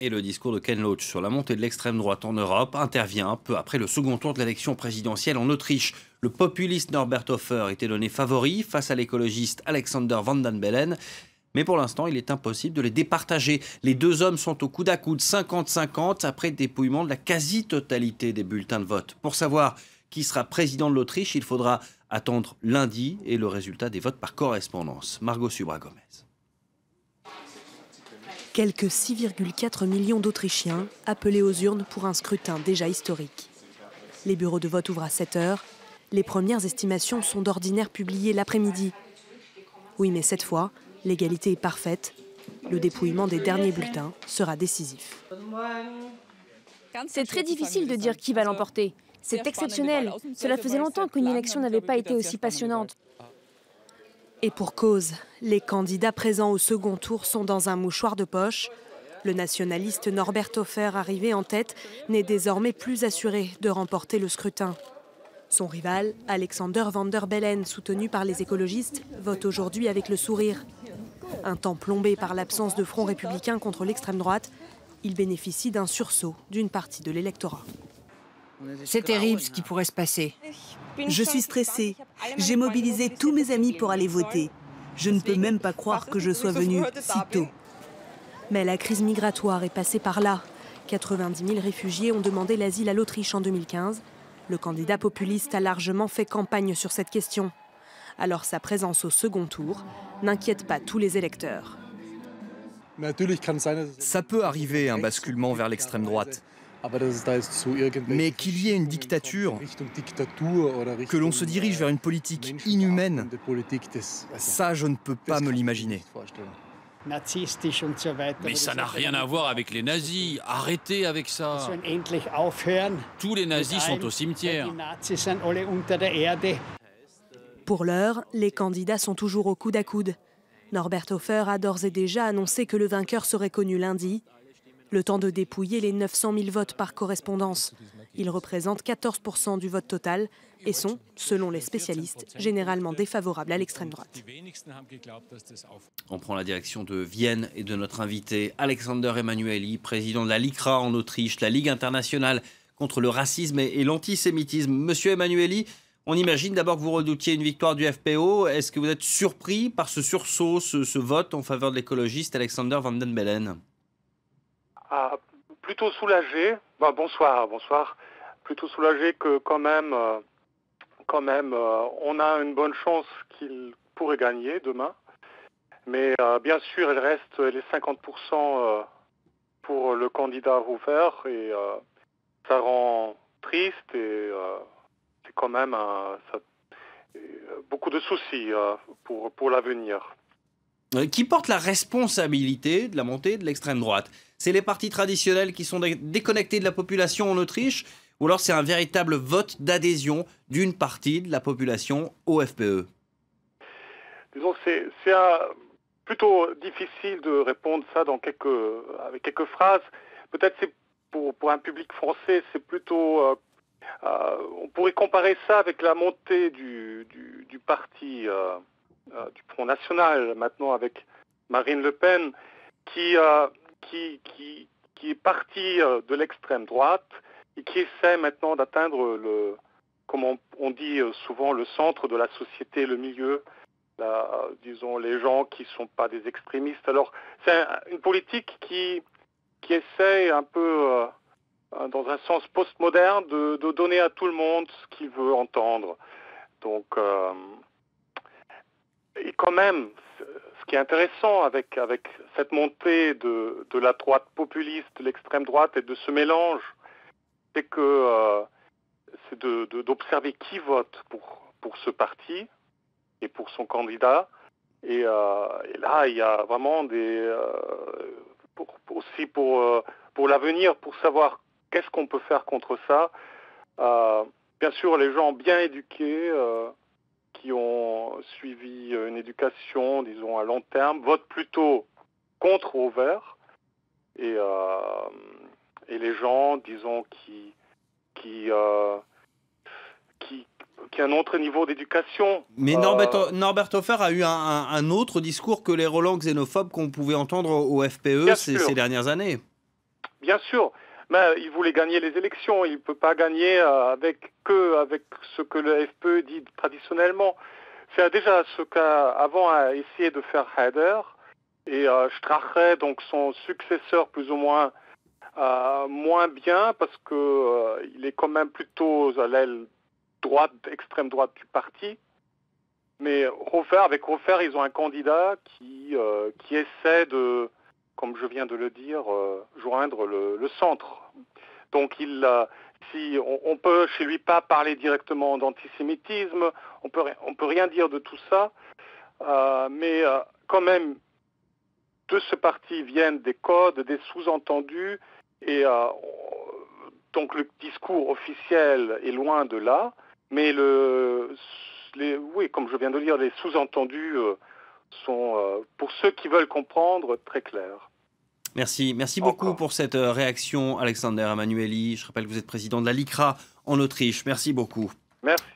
Et le discours de Ken Loach sur la montée de l'extrême droite en Europe intervient peu après le second tour de l'élection présidentielle en Autriche. Le populiste Norbert Hofer était donné favori face à l'écologiste Alexander Van den Bellen. Mais pour l'instant, il est impossible de les départager. Les deux hommes sont au coude à coude, 50-50, après dépouillement de la quasi-totalité des bulletins de vote. Pour savoir qui sera président de l'Autriche, il faudra attendre lundi et le résultat des votes par correspondance. Margot Subra-Gomez. Quelques 6,4 millions d'Autrichiens appelés aux urnes pour un scrutin déjà historique. Les bureaux de vote ouvrent à 7 h. Les premières estimations sont d'ordinaire publiées l'après-midi. Oui, mais cette fois, l'égalité est parfaite. Le dépouillement des derniers bulletins sera décisif. C'est très difficile de dire qui va l'emporter. C'est exceptionnel. Cela faisait longtemps qu'une élection n'avait pas été aussi passionnante. Et pour cause, les candidats présents au second tour sont dans un mouchoir de poche. Le nationaliste Norbert Hofer, arrivé en tête, n'est désormais plus assuré de remporter le scrutin. Son rival, Alexander Van den Bellen, soutenu par les écologistes, vote aujourd'hui avec le sourire. Un temps plombé par l'absence de front républicain contre l'extrême droite, il bénéficie d'un sursaut d'une partie de l'électorat. C'est terrible ce qui pourrait se passer. Je suis stressée. J'ai mobilisé tous mes amis pour aller voter. Je ne peux même pas croire que je sois venue si tôt. Mais la crise migratoire est passée par là. 90 000 réfugiés ont demandé l'asile à l'Autriche en 2015. Le candidat populiste a largement fait campagne sur cette question. Alors sa présence au second tour n'inquiète pas tous les électeurs. Ça peut arriver, un basculement vers l'extrême droite. Mais qu'il y ait une dictature, que l'on se dirige vers une politique inhumaine, ça je ne peux pas me l'imaginer. Mais ça n'a rien à voir avec les nazis. Arrêtez avec ça. Tous les nazis sont au cimetière. Pour l'heure, les candidats sont toujours au coude à coude. Norbert Hofer a d'ores et déjà annoncé que le vainqueur serait connu lundi. Le temps de dépouiller les 900 000 votes par correspondance. Ils représentent 14 % du vote total et sont, selon les spécialistes, généralement défavorables à l'extrême droite. On prend la direction de Vienne et de notre invité Alexander Emanuelli, président de la LICRA en Autriche, la Ligue internationale contre le racisme et l'antisémitisme. Monsieur Emanuelli, on imagine d'abord que vous redoutiez une victoire du FPO. Est-ce que vous êtes surpris par ce sursaut, ce vote en faveur de l'écologiste Alexander Van den Bellen ? Plutôt soulagé. Bonsoir. Plutôt soulagé que quand même, on a une bonne chance qu'il pourrait gagner demain. Mais bien sûr, il reste les 50% pour le candidat Hofer et ça rend triste et c'est quand même beaucoup de soucis pour l'avenir. Qui porte la responsabilité de la montée de l'extrême droite? C'est les partis traditionnels qui sont déconnectés de la population en Autriche, ou alors c'est un véritable vote d'adhésion d'une partie de la population au FPE? Disons, c'est plutôt difficile de répondre ça avec quelques phrases. Peut-être c'est pour un public français, c'est plutôt... on pourrait comparer ça avec la montée du parti... du Front National, maintenant avec Marine Le Pen, qui est partie de l'extrême droite et qui essaie maintenant d'atteindre comme on dit souvent, le centre de la société, le milieu, disons les gens qui ne sont pas des extrémistes. Alors c'est une politique qui essaie un peu, dans un sens postmoderne, de donner à tout le monde ce qu'il veut entendre. Donc... Et quand même, ce qui est intéressant avec cette montée de la droite populiste, de l'extrême droite et de ce mélange, c'est d'observer qui vote pour ce parti et pour son candidat. Et là, il y a vraiment aussi pour l'avenir, pour savoir qu'est-ce qu'on peut faire contre ça. Bien sûr, les gens bien éduqués, qui ont suivi une éducation, disons, à long terme, votent plutôt contre Hofer. Et les gens, disons, qui a un autre niveau d'éducation. Mais Norbert Hofer a eu un autre discours que les relents xénophobes qu'on pouvait entendre au FPE ces dernières années. bien sûr, mais il voulait gagner les élections. Il ne peut pas gagner avec ce que le FPÖ dit traditionnellement. C'est déjà ce qu'avant a essayé de faire Haider. Et Strache, donc son successeur plus ou moins bien, parce que il est quand même plutôt à l'aile droite, extrême droite du parti. Mais avec Hofer, ils ont un candidat qui essaie de, comme je viens de le dire, joindre le centre. Donc on peut chez lui pas parler directement d'antisémitisme, on peut rien dire de tout ça, mais quand même de ce parti viennent des codes, des sous-entendus, et donc le discours officiel est loin de là, mais oui, comme je viens de le dire, les sous-entendus sont, pour ceux qui veulent comprendre, très clairs. Merci beaucoup pour cette réaction, Alexander Emanuelli. Je rappelle que vous êtes président de la LICRA en Autriche. Merci beaucoup. Merci.